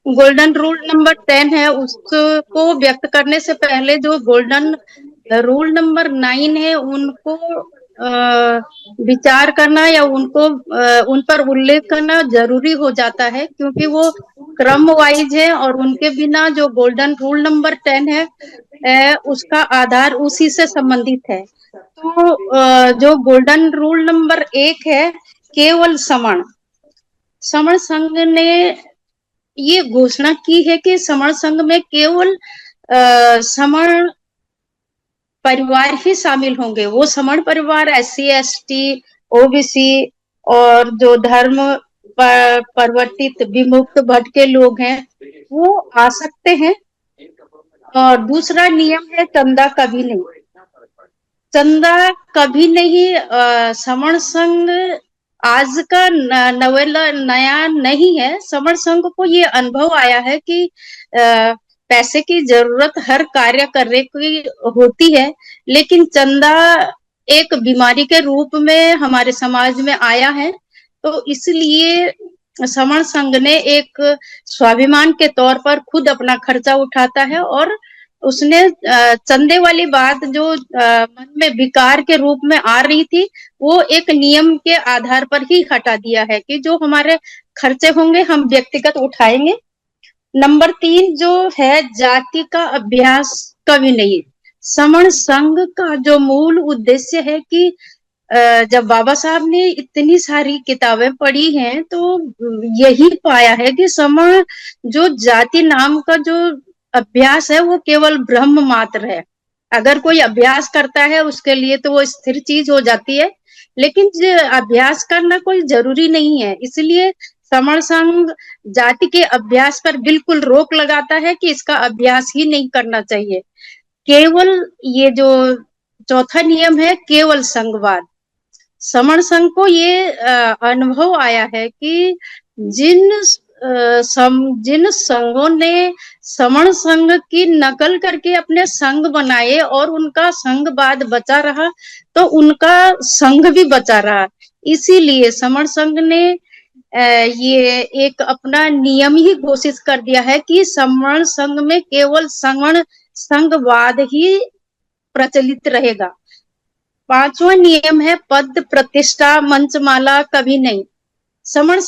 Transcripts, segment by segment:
Golden rule number 10 है, उसको व्यक्त करने से पहले जो गोल्डन रूल नंबर 9 है उनको विचार करना या उनको उन पर उल्लेख करना जरूरी हो जाता है, क्योंकि वो क्रम वाइज है और उनके बिना जो गोल्डन रूल नंबर 10 है उसका आधार उसी से संबंधित है। तो जो गोल्डन रूल नंबर 1 है, केवल समण समण संघ ने ये घोषणा की है कि समण संघ में केवल समण परिवार ही शामिल होंगे। वो समण परिवार SC ST OBC और जो धर्म परिवर्तित विमुक्त भटके लोग हैं वो आ सकते हैं। और दूसरा नियम है चंदा कभी नहीं, चंदा कभी नहीं। समण संघ आज का नवेला नया नहीं है। समण संघ को ये अनुभव आया है कि पैसे की जरूरत हर कार्य करने की होती है, लेकिन चंदा एक बीमारी के रूप में हमारे समाज में आया है। तो इसलिए समण संघ ने एक स्वाभिमान के तौर पर खुद अपना खर्चा उठाता है और उसने चंदे वाली बात जो मन में विकार के रूप में आ रही थी वो एक नियम के आधार पर ही हटा दिया है कि जो हमारे खर्चे होंगे हम व्यक्तिगत उठाएंगे। नंबर 3 जो है जाति का अभ्यास कभी नहीं। समण संघ का जो मूल उद्देश्य है कि जब बाबा साहब ने इतनी सारी किताबें पढ़ी हैं तो यही पाया है कि समण जो जाति नाम का जो अभ्यास है वो केवल ब्रह्म मात्र है। अगर कोई अभ्यास करता है उसके लिए तो वो स्थिर चीज हो जाती है, लेकिन अभ्यास करना कोई जरूरी नहीं है। इसलिए समण संघ जाति के अभ्यास पर बिल्कुल रोक लगाता है कि इसका अभ्यास ही नहीं करना चाहिए। केवल ये जो चौथा नियम है केवल संघवाद। समण संघ को ये अनुभव आया है कि जिन संघों ने समण संघ की नकल करके अपने संघ बनाए और उनका संघवाद बचा रहा तो उनका संघ भी बचा रहा। इसीलिए समण संघ ने ये एक अपना नियम ही घोषित कर दिया है कि समण संघ में केवल समण संघवाद ही प्रचलित रहेगा। 5वां नियम है पद प्रतिष्ठा मंचमाला कभी नहीं। समण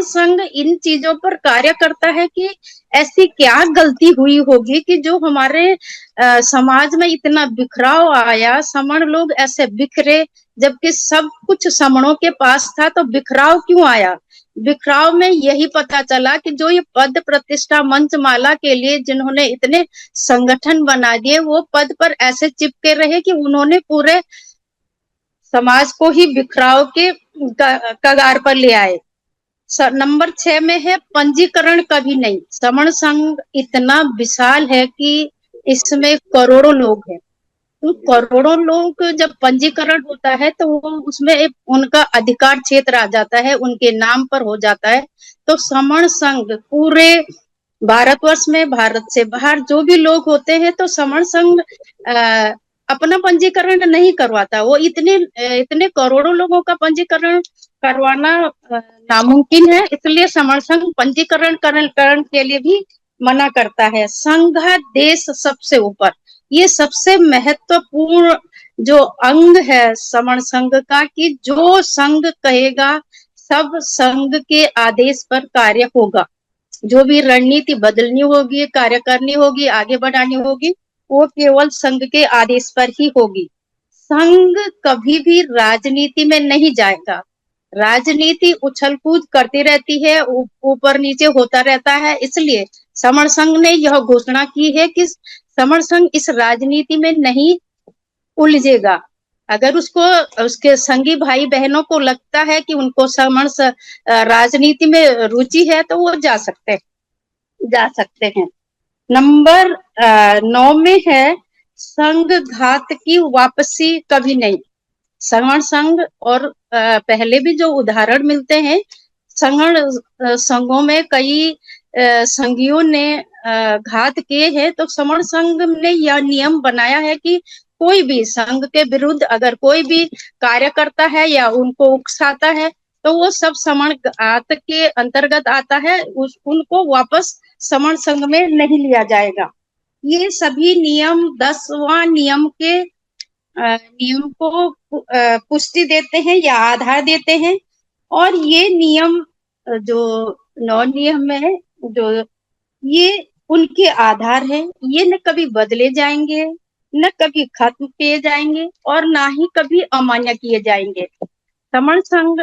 संघ इन चीजों पर कार्य करता है कि ऐसी क्या गलती हुई होगी कि जो हमारे समाज में इतना बिखराव आया। समण लोग ऐसे बिखरे जबकि सब कुछ समणों के पास था, तो बिखराव क्यों आया? बिखराव में यही पता चला कि जो ये पद प्रतिष्ठा मंचमाला के लिए जिन्होंने इतने संगठन बना दिए वो पद पर ऐसे चिपके रहे कि उन्होंने पूरे समाज को ही बिखराव के कगार पर ले आए। नंबर 6 में है पंजीकरण कभी नहीं। समण संघ इतना विशाल है कि इसमें करोड़ों लोग हैं। तो करोड़ों लोग जब पंजीकरण होता है तो वो उसमें एक उनका अधिकार क्षेत्र आ जाता है, उनके नाम पर हो जाता है। तो समण संघ पूरे भारतवर्ष में भारत से बाहर जो भी लोग होते हैं तो समण संघ अपना पंजीकरण नहीं करवाता। वो इतने करोड़ों लोगों का पंजीकरण करवाना नामुमकिन है, इसलिए समण संघ पंजीकरण करण के लिए भी मना करता है। संघ देश सबसे ऊपर, ये सबसे महत्वपूर्ण जो अंग है समण संघ का कि जो संघ कहेगा सब संघ के आदेश पर कार्य होगा। जो भी रणनीति बदलनी होगी, कार्य करनी होगी, आगे बढ़ानी होगी, वो केवल संघ के आदेश पर ही होगी। संघ कभी भी राजनीति में नहीं जाएगा। राजनीति उछल कूद करती रहती है, ऊपर नीचे होता रहता है। इसलिए समण संघ ने यह घोषणा की है कि समण संघ इस राजनीति में नहीं उलझेगा। अगर उसके संगी भाई बहनों को लगता है कि उनको समण राजनीति में रुचि है तो वो जा सकते हैं। नंबर 9 में है संघ घात की वापसी कभी नहीं। समण संघ और पहले भी जो उदाहरण मिलते हैं संघों में कई संघियों ने घात किए हैं, तो समण संघ ने यह नियम बनाया है कि कोई भी संघ के विरुद्ध अगर कोई भी कार्य करता है या उनको उकसाता है तो वो सब समण आत के अंतर्गत आता है, उनको वापस समण संघ में नहीं लिया जाएगा। ये सभी नियम 10वां नियम के नियम को पुष्टि देते हैं या आधार देते हैं। और ये नियम जो 9 नियम है, जो ये उनके आधार है, ये न कभी बदले जाएंगे, न कभी खत्म किए जाएंगे, और ना ही कभी अमान्य किए जाएंगे। समण संघ,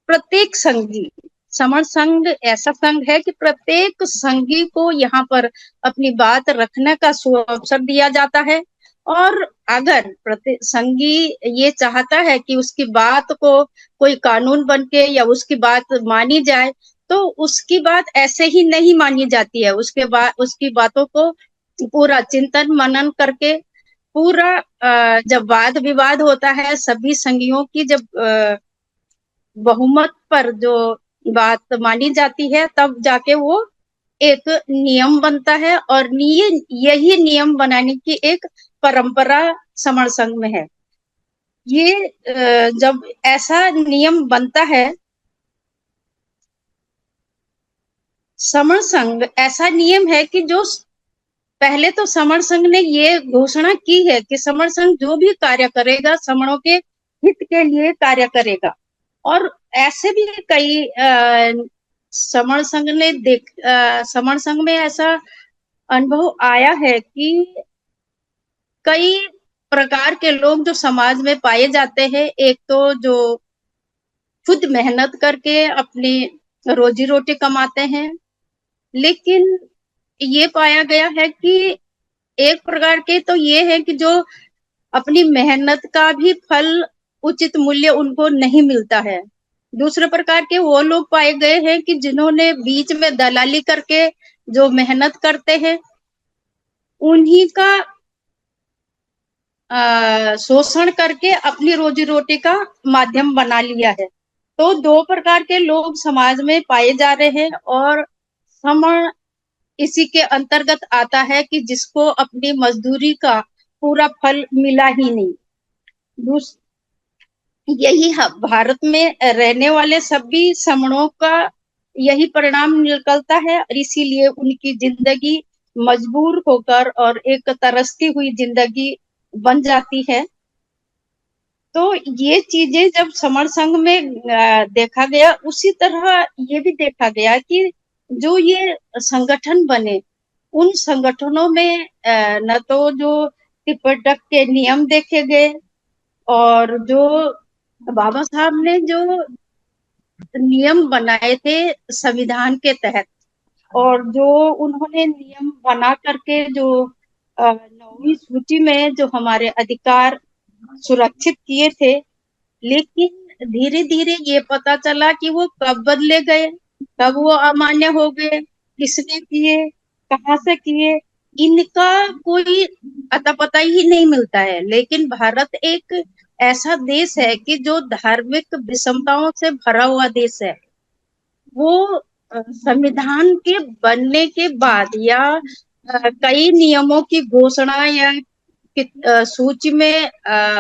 प्रत्येक संघी, समण संघ ऐसा संघ है कि प्रत्येक संघी को यहाँ पर अपनी बात रखने का अवसर दिया जाता है। और अगर प्रत्येक संघी ये चाहता है कि उसकी बात को कोई कानून बनके या उसकी बात मानी जाए, तो उसकी बात ऐसे ही नहीं मानी जाती है। उसके बाद उसकी बातों को पूरा चिंतन मनन करके, पूरा जब वाद विवाद होता है, सभी संघियों की जब बहुमत पर जो बात मानी जाती है, तब जाके वो एक नियम बनता है। और यही नियम बनाने की एक परंपरा समण संघ में है। ये जब ऐसा नियम बनता है, समण संघ ऐसा नियम है कि जो पहले तो समण संघ ने ये घोषणा की है कि समण संघ जो भी कार्य करेगा, समणों के हित के लिए कार्य करेगा। और ऐसे भी कई समण संघ ने समण संघ में ऐसा अनुभव आया है कि कई प्रकार के लोग जो समाज में पाए जाते हैं, एक तो जो खुद मेहनत करके अपनी रोजी रोटी कमाते हैं, लेकिन ये पाया गया है कि एक प्रकार के तो ये है कि जो अपनी मेहनत का भी फल, उचित मूल्य उनको नहीं मिलता है। दूसरे प्रकार के वो लोग पाए गए हैं कि जिन्होंने बीच में दलाली करके जो मेहनत करते हैं, उन्हीं का शोषण करके अपनी रोजी रोटी का माध्यम बना लिया है। तो 2 प्रकार के लोग समाज में पाए जा रहे हैं, और समण इसी के अंतर्गत आता है कि जिसको अपनी मजदूरी का पूरा फल मिला ही नहीं। यही भारत में रहने वाले सभी समणों का यही परिणाम निकलता है, और इसीलिए उनकी जिंदगी मजबूर होकर और एक तरसती हुई जिंदगी बन जाती है। तो ये चीजें जब समण संघ में देखा गया, उसी तरह ये भी देखा गया कि जो ये संगठन बने, उन संगठनों में न तो जो टिप्पणी के नियम देखे गए, और जो बाबा साहब ने जो नियम बनाए थे संविधान के तहत, और जो उन्होंने नियम बना करके जो 9वीं सूची में जो हमारे अधिकार सुरक्षित किए थे, लेकिन धीरे धीरे ये पता चला कि वो कब बदले गए, कब वो अमान्य हो गए, किसने किए, कहाँ से किए, इनका कोई अता पता ही नहीं मिलता है। लेकिन भारत एक ऐसा देश है कि जो धार्मिक विषमताओं से भरा हुआ देश है। वो संविधान के बनने के बाद या कई नियमों की घोषणा या सूची में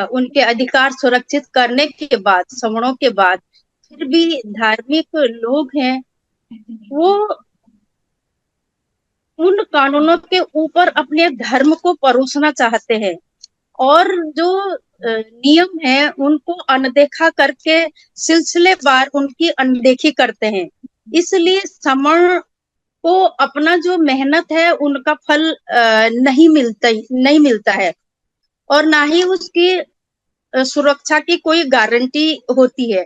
उनके अधिकार सुरक्षित करने के बाद, समणों के बाद, फिर भी धार्मिक लोग हैं, वो उन कानूनों के ऊपर अपने धर्म को परोसना चाहते हैं, और जो नियम है उनको अनदेखा करके सिलसिलेवार उनकी अनदेखी करते हैं। इसलिए समण को अपना जो मेहनत है उनका फल नहीं मिलता है, और ना ही उसकी सुरक्षा की कोई गारंटी होती है।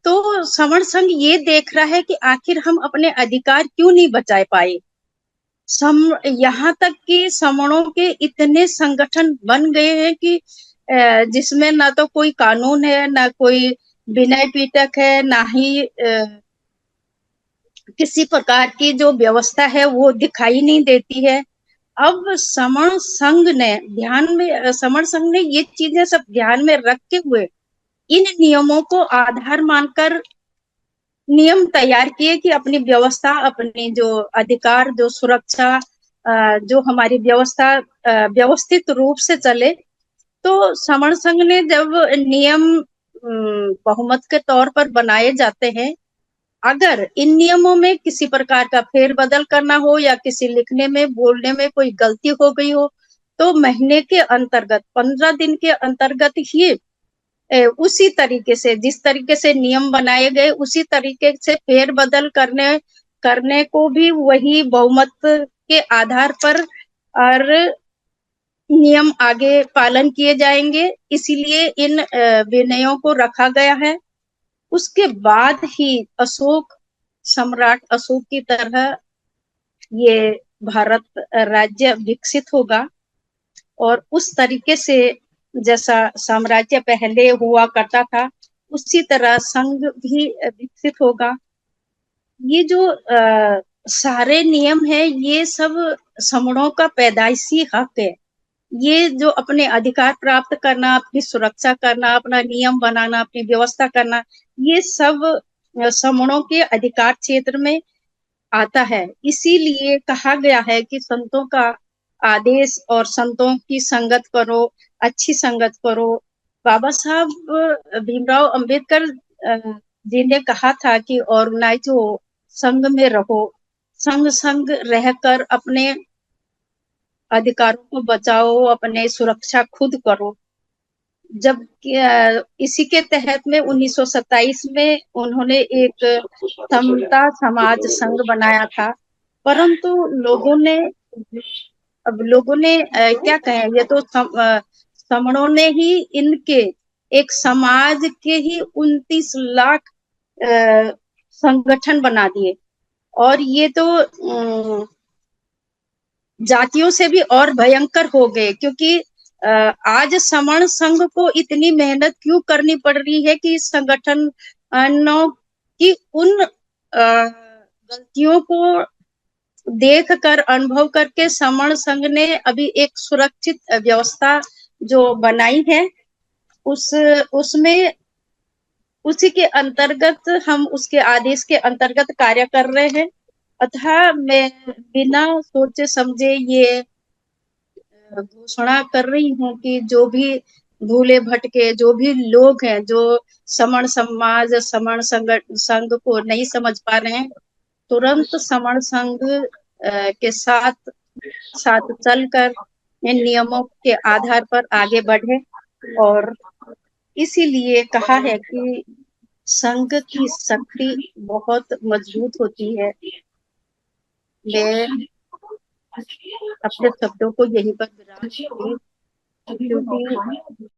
तो समण संघ ये देख रहा है कि आखिर हम अपने अधिकार क्यों नहीं बचा पाए। यहाँ तक कि समणों के इतने संगठन बन गए हैं कि जिसमें ना तो कोई कानून है, ना कोई विनय पीटक है, ना ही किसी प्रकार की जो व्यवस्था है वो दिखाई नहीं देती है। अब समण संघ ने समण संघ ने ये चीजें सब ध्यान में रखते हुए इन नियमों को आधार मानकर नियम तैयार किए कि अपनी व्यवस्था, अपनी जो अधिकार, जो सुरक्षा, जो हमारी व्यवस्था व्यवस्थित रूप से चले। तो समण संघ ने जब नियम बहुमत के तौर पर बनाए जाते हैं। अगर इन नियमों में किसी प्रकार का फेरबदल करना हो या किसी लिखने में बोलने में कोई गलती हो गई हो, तो महीने के अंतर्गत 15 दिन के अंतर्गत ही उसी तरीके से, जिस तरीके से नियम बनाए गए उसी तरीके से फेरबदल करने को भी वही बहुमत के आधार पर और नियम आगे पालन किए जाएंगे, इसीलिए इन विनयों को रखा गया है। उसके बाद ही अशोक, सम्राट अशोक की तरह ये भारत राज्य विकसित होगा और उस तरीके से जैसा साम्राज्य पहले हुआ करता था उसी तरह संघ भी विकसित होगा। ये जो सारे नियम है ये सब समणों का पैदाइशी हक है। ये जो अपने अधिकार प्राप्त करना, अपनी सुरक्षा करना, अपना नियम बनाना, अपनी व्यवस्था करना, ये सब समणों के अधिकार क्षेत्र में आता है। इसीलिए कहा गया है कि संतों का आदेश और संतों की संगत करो, अच्छी संगत करो। बाबा साहब भीमराव अंबेडकर जी ने कहा था कि ऑर्गेनाइज हो, संघ में रहो, संग रहकर अपने अधिकारों को बचाओ, अपने सुरक्षा खुद करो। जब इसी के तहत में 1927 में उन्होंने एक समता समाज संघ बनाया था, परंतु लोगों ने क्या कहें, ये तो समणों ने ही इनके एक समाज के ही 29 लाख संगठन बना दिए और ये तो जातियों से भी और भयंकर हो गए, क्योंकि आज समण संघ को इतनी मेहनत क्यों करनी पड़ रही है कि संगठनों की उन गलतियों को देख कर, अनुभव करके समण संघ ने अभी एक सुरक्षित व्यवस्था जो बनाई है उसमें उसी के अंतर्गत हम उसके आदेश के अंतर्गत कार्य कर रहे हैं। अतः मैं बिना सोचे समझे ये घोषणा कर रही हूँ कि जो भी भूले भटके जो भी लोग हैं, जो समण समाज, समण संघ को नहीं समझ पा रहे हैं, तुरंत समण संघ के साथ चलकर इन नियमों के आधार पर आगे बढ़े। और इसीलिए कहा है कि संघ की शक्ति बहुत मजबूत होती है। मैं अपने शब्दों को यहीं पर विराम दूंगी, क्योंकि